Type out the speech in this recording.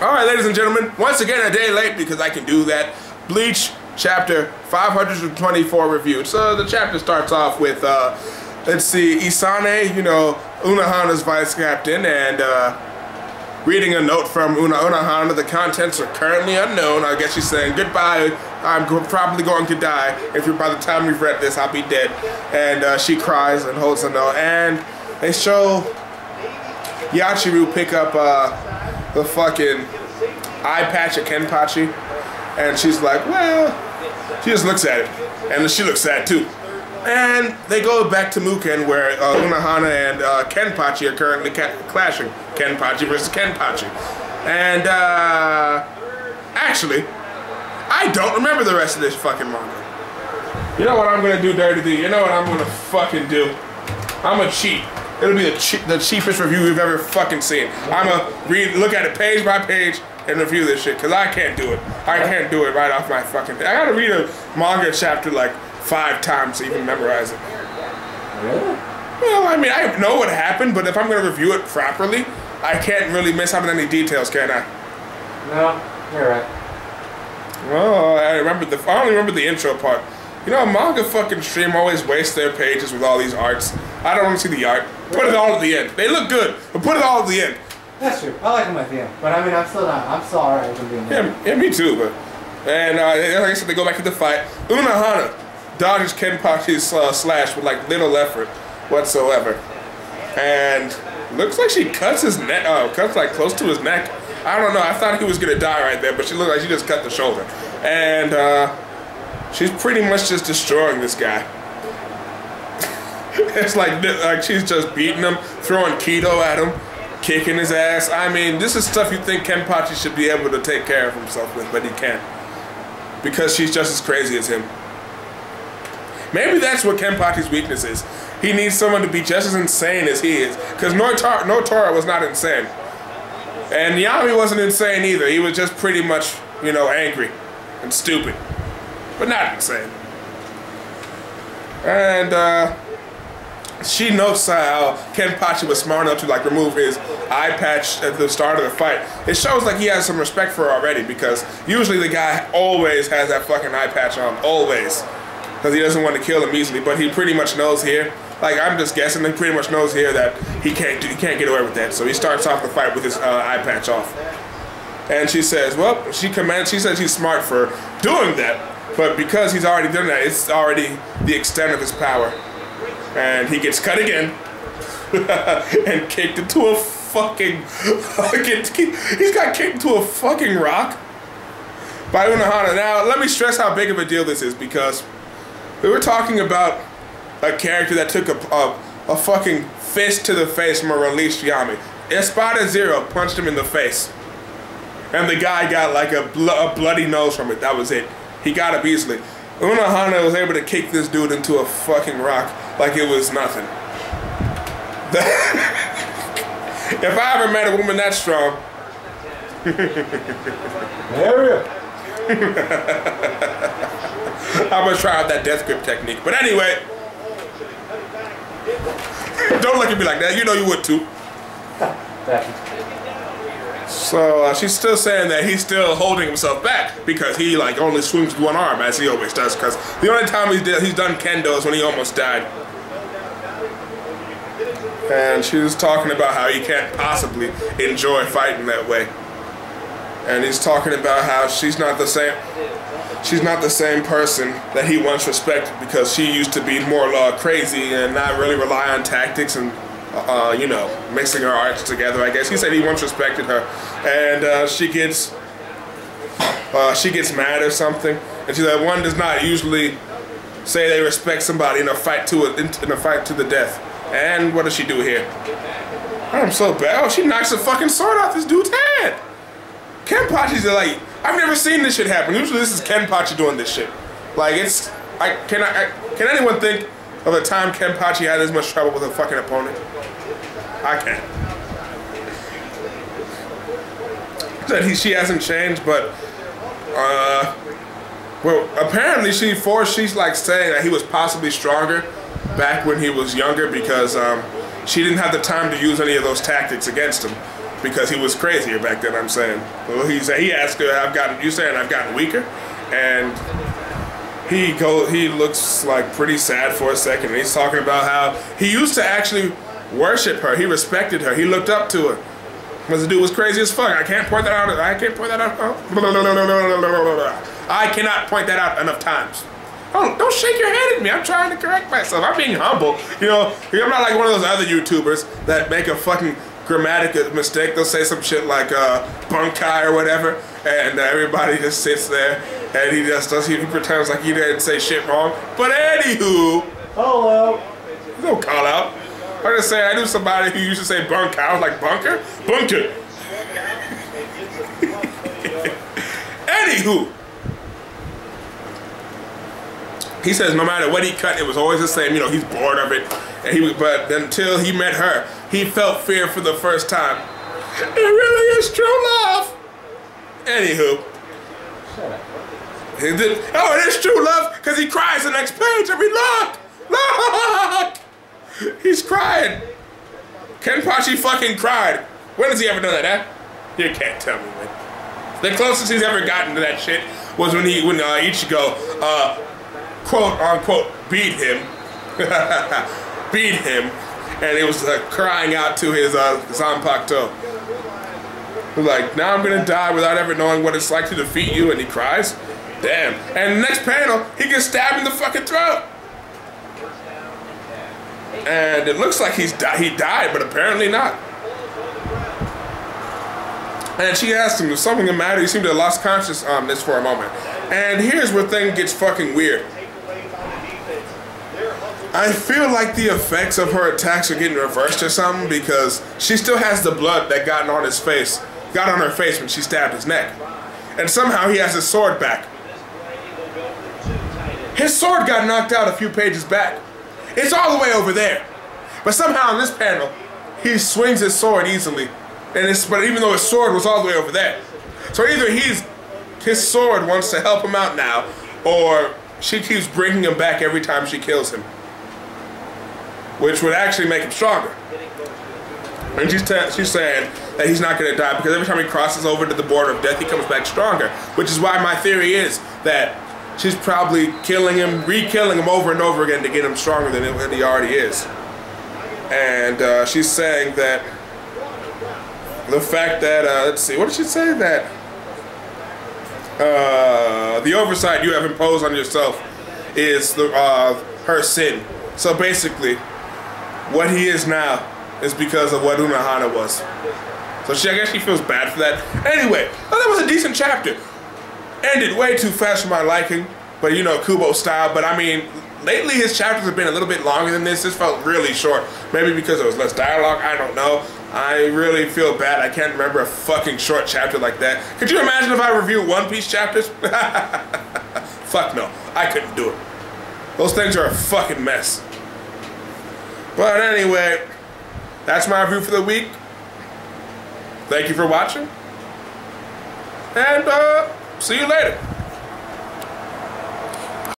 Alright, ladies and gentlemen, once again a day late because I can do that. Bleach chapter 524 review. So the chapter starts off with, let's see, Isane, you know, Unohana's vice captain, and reading a note from Unohana. The contents are currently unknown. I guess she's saying, goodbye, I'm probably going to die. If you're, by the time you've read this, I'll be dead. And she cries and holds a note. And they show Yachiru pick up the fucking eye patch at KENPACHI, and she's like, well, she just looks at it, and she looks sad too. And they go back to Muken, where Unohana and KENPACHI are currently clashing. KENPACHI versus KENPACHI. And actually, I don't remember the rest of this fucking manga. You know what I'm gonna do, Dirty D? You know what I'm gonna fucking do? I'm gonna cheat. It'll be the cheapest review we've ever fucking seen. I'm gonna look at it page by page and review this shit, because I can't do it. I can't do it right off my fucking thing. I gotta read a manga chapter like 5 times to even memorize it. Really? Well, I mean, I know what happened, but if I'm gonna review it properly, I can't really miss out on any details, can I? No, you're right. Well, I only remember the intro part. You know, manga fucking stream always wastes their pages with all these arts. I don't want to see the art. Put it all at the end. They look good, but put it all at the end. That's true. I like them at the end, but I mean, I'm still alright with them being there. Yeah, me too. But and like I said, they go back to the fight. Unohana dodges KENPACHI's slash with like little effort whatsoever, and looks like she cuts his neck. Cuts like close to his neck. I don't know. I thought he was gonna die right there, but she looked like she just cut the shoulder, and she's pretty much just destroying this guy. It's like she's just beating him, throwing keto at him, kicking his ass. I mean, this is stuff you think KENPACHI should be able to take care of himself with, but he can't. Because she's just as crazy as him. Maybe that's what KENPACHI's weakness is. He needs someone to be just as insane as he is. Because Notora was not insane. And Yami wasn't insane either. He was just pretty much, you know, angry and stupid. But not insane. And, she notes how KENPACHI was smart enough to like remove his eye patch at the start of the fight. It shows like he has some respect for her already, because usually the guy always has that fucking eye patch on, always, because he doesn't want to kill him easily. But he pretty much knows here, like I'm just guessing, he pretty much knows here that he can't get away with that. So he starts off the fight with his eye patch off. And she says, well, she says he's smart for doing that, but because he's already done that, it's already the extent of his power. And he gets cut again and kicked into a fucking he's got kicked into a fucking rock by Unohana. Now let me stress how big of a deal this is, because we were talking about a character that took a fucking fist to the face from a released Yami. Espada Zero punched him in the face, and the guy got like a bloody nose from it. That was it. He got up easily. Unohana was able to kick this dude into a fucking rock like it was nothing. If I ever met a woman that strong, I'm gonna try out that death grip technique. But anyway, don't look at me like that. You know you would too. So she's still saying that he's still holding himself back because he like only swings with one arm, as he always does. Because the only time he's done kendo is when he almost died. And she was talking about how he can't possibly enjoy fighting that way. And he's talking about how she's not the same. She's not the same person that he once respected, because she used to be more crazy and not really rely on tactics and you know, mixing her arts together, I guess. He said he once respected her, and she gets mad or something, and she's like, one does not usually say they respect somebody in a fight to the death. And what does she do here? I'm so bad. Oh, she knocks a fucking sword off this dude's head. KENPACHI's like, I've never seen this shit happen. Usually this is KENPACHI doing this shit. Like, it's, can anyone think of a time KENPACHI had as much trouble with a fucking opponent? I can't. That she hasn't changed, but well, apparently she's like saying that he was possibly stronger back when he was younger, because she didn't have the time to use any of those tactics against him. because he was crazier back then. I'm saying. Well, he asked her, "You saying I've gotten weaker?" And he looks like pretty sad for a second. And he's talking about how he used to actually worship her. He respected her. He looked up to her. Because the dude was crazy as fuck. I can't point that out. I cannot point that out enough times. Oh, don't shake your head at me. I'm trying to correct myself. I'm being humble. You know, I'm not like one of those other YouTubers that make a fucking grammatical mistake. They'll say some shit like bunkai or whatever, and everybody just sits there and he pretends like he didn't say shit wrong. But anywho, hello. No call out. I just say I knew somebody who used to say bunkai. I was like, bunker? Bunker. Anywho, he says no matter what he cut, it was always the same. You know, he's bored of it. And but until he met her, he felt fear for the first time. It really is true love. Anywho. Shut up. Oh, it is true love because he cries the next page. I mean, look. He's crying. KENPACHI fucking cried. When has he ever done that, huh? You can't tell me, man. The closest he's ever gotten to that shit was when Ichigo, quote unquote, beat him. Beat him. And it was crying out to his Zanpakuto. Like, now I'm gonna die without ever knowing what it's like to defeat you, and he cries. Damn. And the next panel, he gets stabbed in the fucking throat. And it looks like he died, but apparently not. And she asked him, "Was something the matter?" He seemed to have lost consciousness for a moment. And here's where things gets fucking weird. I feel like the effects of her attacks are getting reversed or something, because she still has the blood that got on her face when she stabbed his neck. And somehow he has his sword back. His sword got knocked out a few pages back. It's all the way over there. But somehow in this panel, he swings his sword easily. But even though his sword was all the way over there. So either his sword wants to help him out now, or she keeps bringing him back every time she kills him. Which would actually make him stronger. And she's saying that he's not going to die because every time he crosses over to the border of death, he comes back stronger. Which is why my theory is that she's probably killing him, re-killing him over and over again to get him stronger than he already is. And she's saying that the fact that, let's see, what did she say? That the oversight you have imposed on yourself is her sin. So basically, what he is now is because of what Unohana was. So I guess she feels bad for that. Anyway, that was a decent chapter. Ended way too fast for my liking, but you know, Kubo style. But I mean, lately his chapters have been a little bit longer than this. This felt really short. Maybe because there was less dialogue, I don't know. I really feel bad. I can't remember a fucking short chapter like that. Could you imagine if I reviewed One Piece chapters? Fuck no, I couldn't do it. Those things are a fucking mess. But anyway, that's my review for the week. Thank you for watching. And see you later.